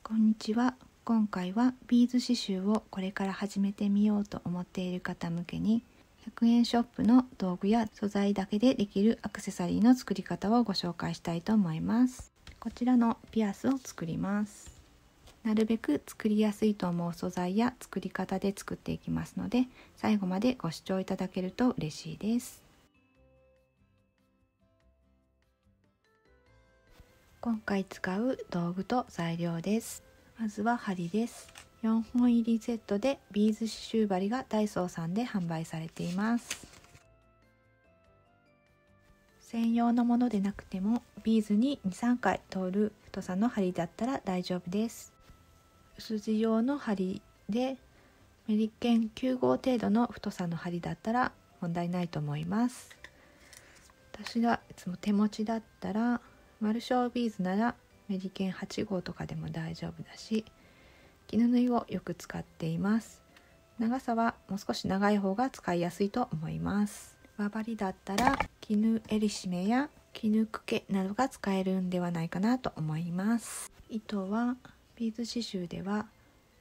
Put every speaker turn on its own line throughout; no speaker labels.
こんにちは。今回はビーズ刺繍をこれから始めてみようと思っている方向けに100円ショップの道具や素材だけでできるアクセサリーの作り方をご紹介したいと思います。こちらのピアスを作ります。なるべく作りやすいと思う素材や作り方で作っていきますので、最後までご視聴いただけると嬉しいです。今回使う道具と材料です。まずは針です。4本入りセットでビーズ刺繍針がダイソーさんで販売されています。専用のものでなくてもビーズに 2,3 回通る太さの針だったら大丈夫です。薄地用の針でメリケン9号程度の太さの針だったら問題ないと思います。私がいつも手持ちだったらマルショービーズならメリケン8号とかでも大丈夫だし、絹縫いをよく使っています。長さはもう少し長い方が使いやすいと思います。輪針だったら絹襟締めや絹くけなどが使えるんではないかなと思います。糸はビーズ刺繍では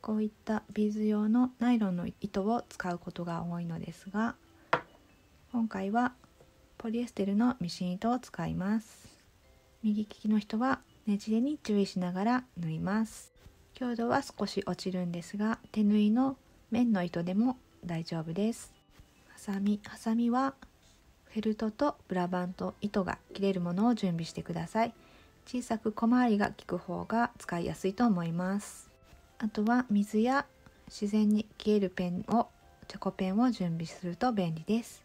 こういったビーズ用のナイロンの糸を使うことが多いのですが、今回はポリエステルのミシン糸を使います。右利きの人はねじれに注意しながら縫います。強度は少し落ちるんですが、手縫いの面の糸でも大丈夫です。ハサミはフェルトとブラバンと糸が切れるものを準備してください。小さく小回りが利く方が使いやすいと思います。あとは水や自然に消えるチョコペンを準備すると便利です。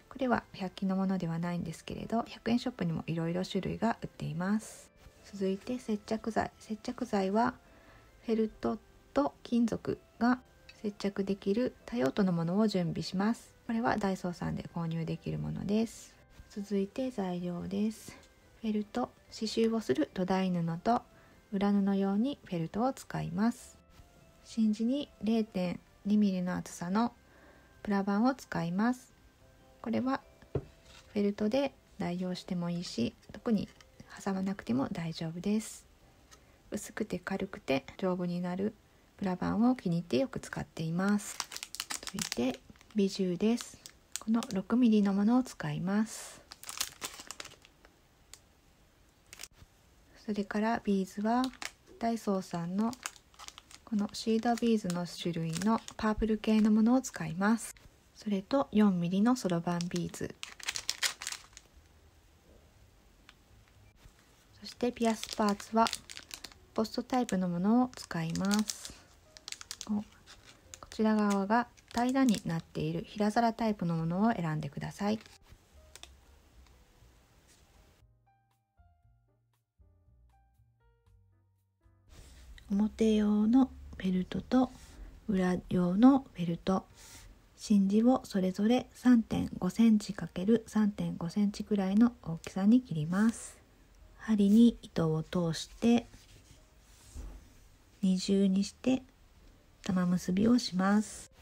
これは100均のものではないんですけれど、100円ショップにもいろいろ種類が売っています。続いて接着剤はフェルトと金属が接着できる多用途のものを準備します。これはダイソーさんで購入できるものです。続いて材料です。フェルト、刺繍をする土台布と裏布用にフェルトを使います。真珠に 0.2mm の厚さのプラバンを使います。これはフェルトで代用してもいいし、特に挟まなくても大丈夫です。薄くて軽くて丈夫になるプラバンを気に入ってよく使っています。続いてビジューです。この 6mm のものを使います。それからビーズはダイソーさんのこのシードビーズの種類のパープル系のものを使います。それと 4mm のそろばんビーズ、そしてピアスパーツはポストタイプのものを使います。こちら側が平らになっている平皿タイプのものを選んでください。表用のフェルトと裏用のフェルト、真珠をそれぞれ 3.5 センチ ×3.5 センチくらいの大きさに切ります。針に糸を通して二重にして玉結びをします。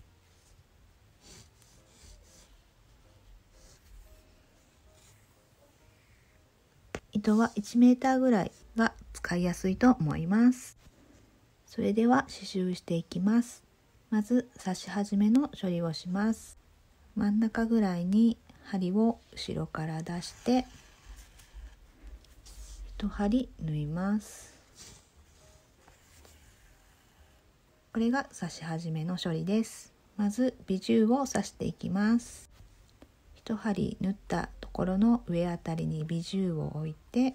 糸は1メーターぐらいが使いやすいと思います。それでは刺繍していきます。まず刺し始めの処理をします。真ん中ぐらいに針を後ろから出して1針縫います。これが刺し始めの処理です。まずビジューを刺していきます。1針縫ったところの上あたりにビジューを置いて、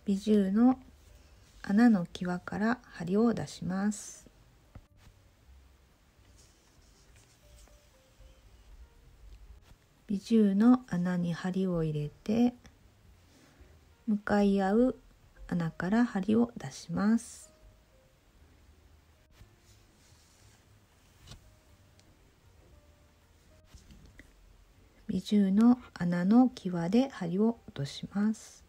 ビジューの穴の際から針を出します。ビジューの穴に針を入れて向かい合う穴から針を出します。ビジューの穴の際で針を落とします。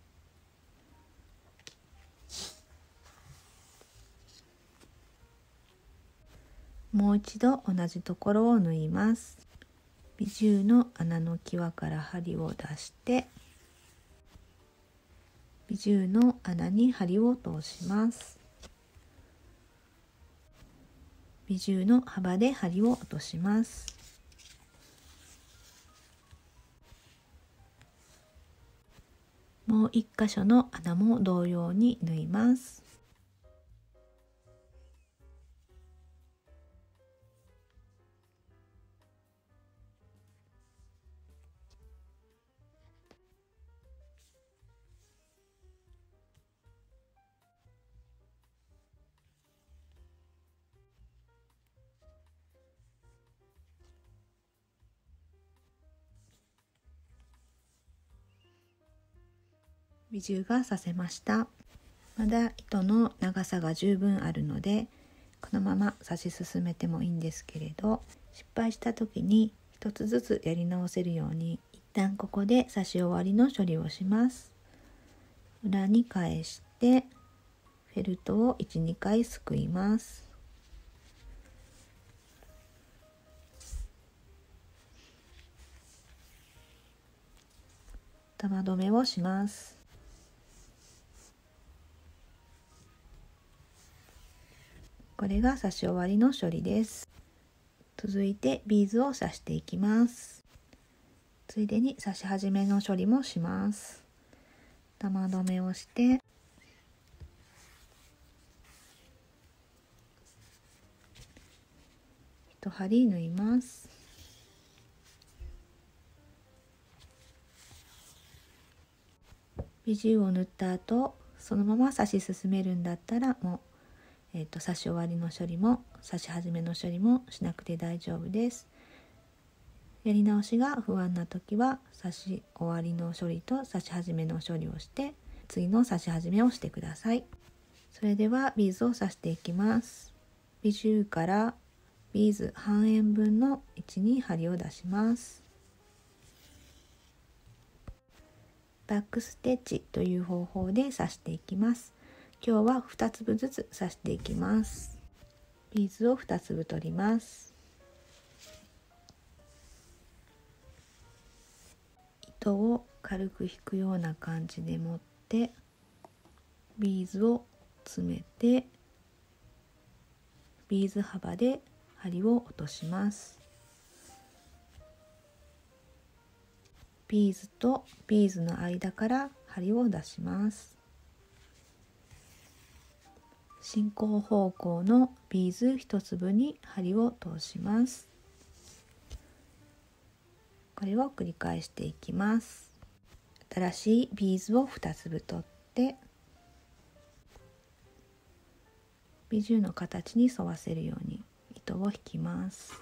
もう一度同じところを縫います。ビジューの穴の際から針を出してビジューの穴に針を通します。ビジューの幅で針を落とします。もう1箇所の穴も同様に縫います。ビジューが刺せました。まだ糸の長さが十分あるので、このまま刺し進めてもいいんですけれど、失敗した時に一つずつやり直せるように、一旦ここで刺し終わりの処理をします。裏に返してフェルトを 1,2 回すくいます。玉留めをします。これが刺し終わりの処理です。続いてビーズを刺していきます。ついでに刺し始めの処理もします。玉留めをして1針縫います。ビジューを縫った後、そのまま刺し進めるんだったらもう、刺し終わりの処理も刺し始めの処理もしなくて大丈夫です。やり直しが不安な時は刺し終わりの処理と刺し始めの処理をして次の刺し始めをしてください。それではビーズを刺していきます。ビジューからビーズ半円分の位置に針を出します。バックステッチという方法で刺していきます。今日は2粒ずつ刺していきます。ビーズを2粒取ります。糸を軽く引くような感じで持ってビーズを詰めてビーズ幅で針を落とします。ビーズとビーズの間から針を出します。進行方向のビーズ1粒に針を通します。これを繰り返していきます。新しいビーズを2粒取ってビジューの形に沿わせるように糸を引きます。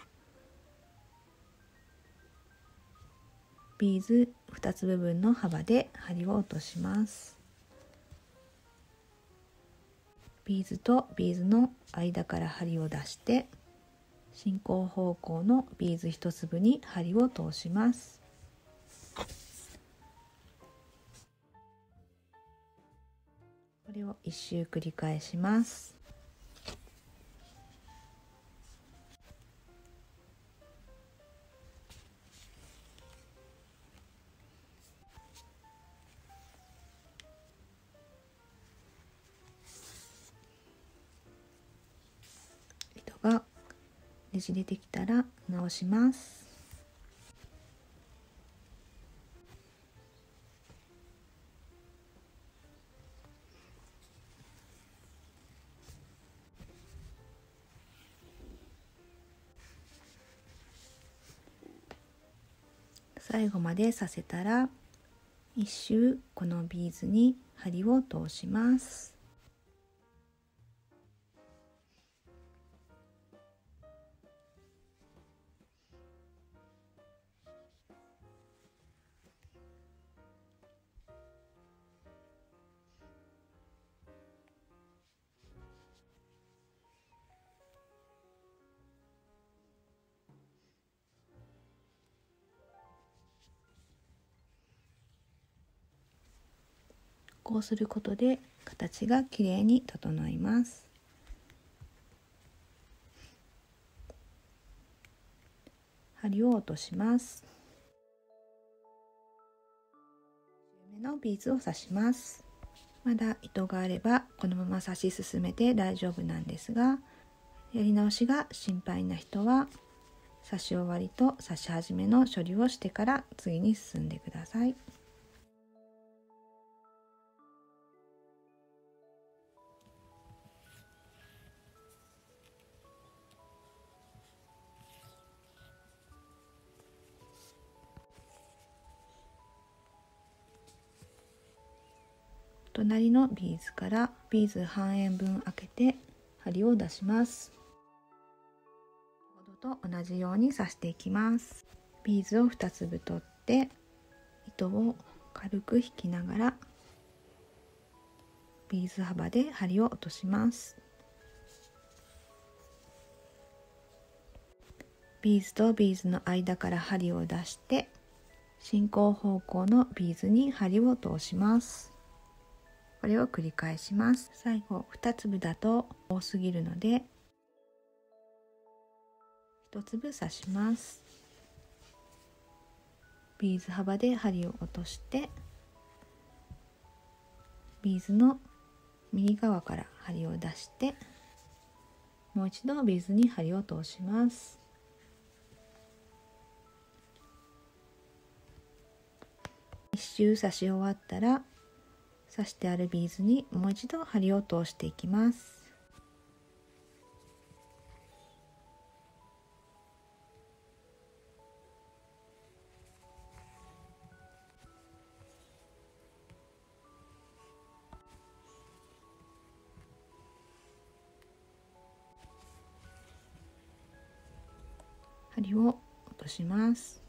ビーズ2つ部分の幅で針を落とします。ビーズとビーズの間から針を出して進行方向のビーズ1粒に針を通します。これを1周繰り返します。糸がねじれてきたら直します。最後まで刺せたら一周このビーズに針を通します。こうすることで形がきれいに整います。針を落とします。目のビーズを刺します。まだ糸があればこのまま刺し進めて大丈夫なんですが、やり直しが心配な人は刺し終わりと刺し始めの処理をしてから次に進んでください。隣のビーズからビーズ半円分開けて針を出します。先ほどと同じように刺していきます。ビーズを2粒取って糸を軽く引きながらビーズ幅で針を落とします。ビーズとビーズの間から針を出して進行方向のビーズに針を通します。これを繰り返します。最後2粒だと多すぎるので1粒刺します。ビーズ幅で針を落としてビーズの右側から針を出してもう一度ビーズに針を通します。一周刺し終わったら刺してあるビーズにもう一度針を通していきます。針を落とします。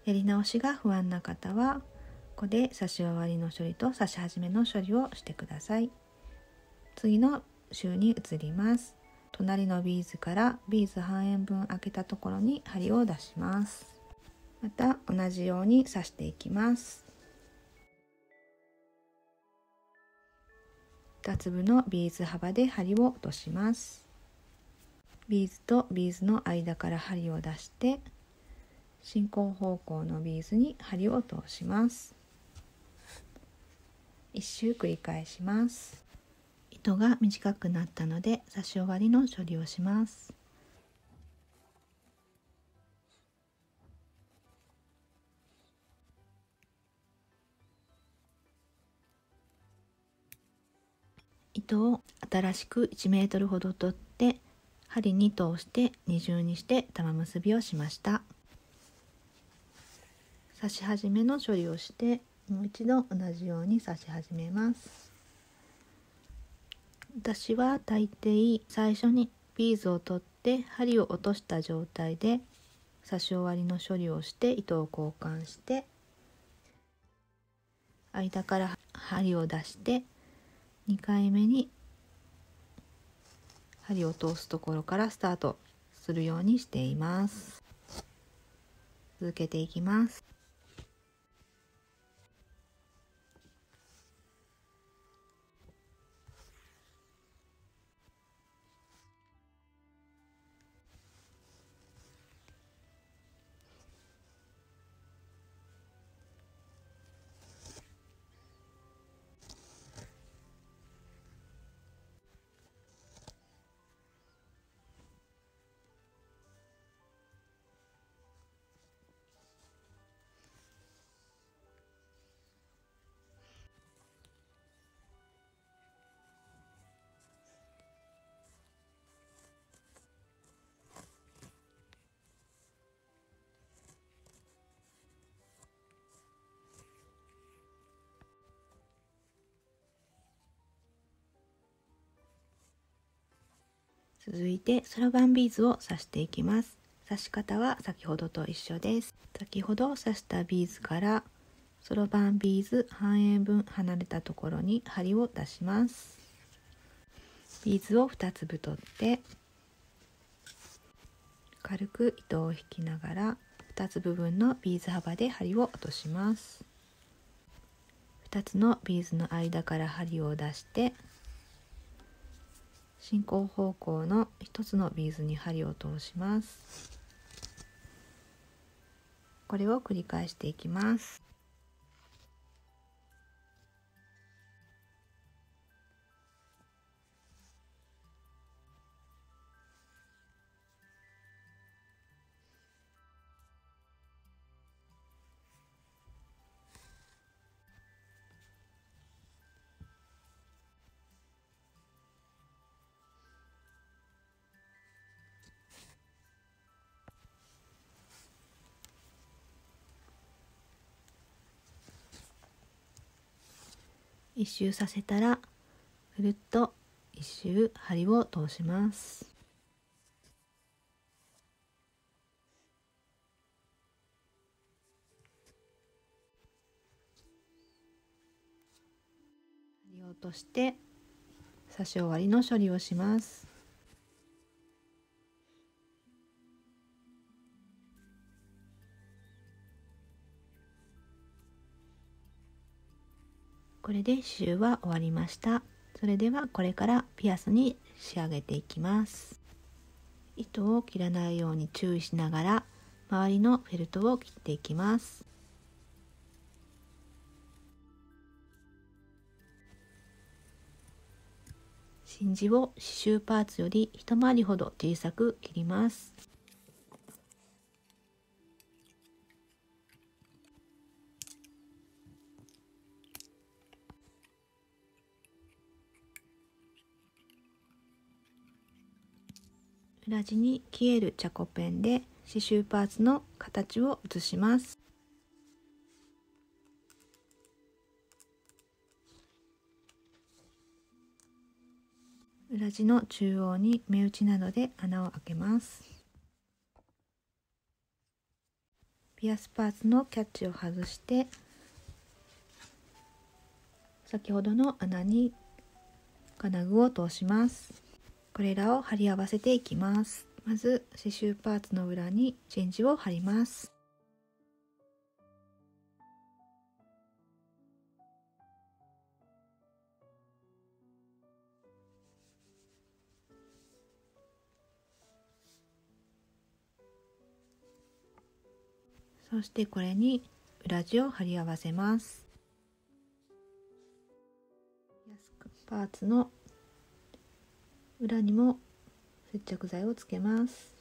やり直しが不安な方はここで刺し終わりの処理と刺し始めの処理をしてください。次の周に移ります。隣のビーズからビーズ半円分開けたところに針を出します。また同じように刺していきます。2粒のビーズ幅で針を落とします。ビーズとビーズの間から針を出して進行方向のビーズに針を通します。1周繰り返します。糸が短くなったので刺し終わりの処理をします。糸を新しく1メートルほど取って針に通して二重にして玉結びをしました。刺し始めの処理をしてもう一度同じように刺し始めます。私は大抵最初にビーズを取って針を落とした状態で刺し終わりの処理をして糸を交換して間から針を出して2回目に針を通すところからスタートするようにしています。続けていきます。続いてそろばんビーズを刺していきます。刺し方は先ほどと一緒です。先ほど刺したビーズからそろばんビーズ半円分離れたところに針を出します。ビーズを2粒取って軽く糸を引きながら2つ部分のビーズ幅で針を落とします。2つのビーズの間から針を出して進行方向の1つのビーズに針を通します。これを繰り返していきます。一周させたらぐるっと一周針を通します。針を落として刺し終わりの処理をします。これで刺繍は終わりました。それではこれからピアスに仕上げていきます。糸を切らないように注意しながら周りのフェルトを切っていきます。真珠を刺繍パーツより一回りほど小さく切ります。裏地に消えるチャコペンで刺繍パーツの形を写します。裏地の中央に目打ちなどで穴を開けます。ピアスパーツのキャッチを外して先ほどの穴に金具を通します。これらを貼り合わせていきます。まず刺繍パーツの裏に真珠を貼ります。そしてこれに裏地を貼り合わせます。パーツの裏にも接着剤をつけます。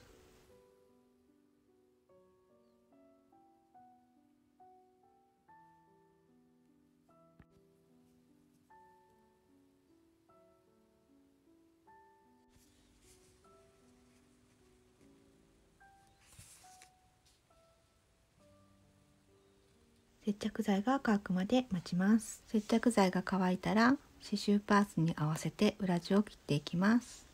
接着剤が乾くまで待ちます。接着剤が乾いたら刺繍パーツに合わせて裏地を切っていきます。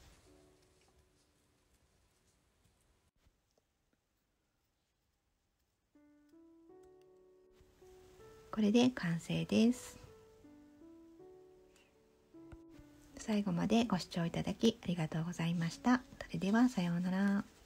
これで完成です。最後までご視聴いただきありがとうございました。それではさようなら。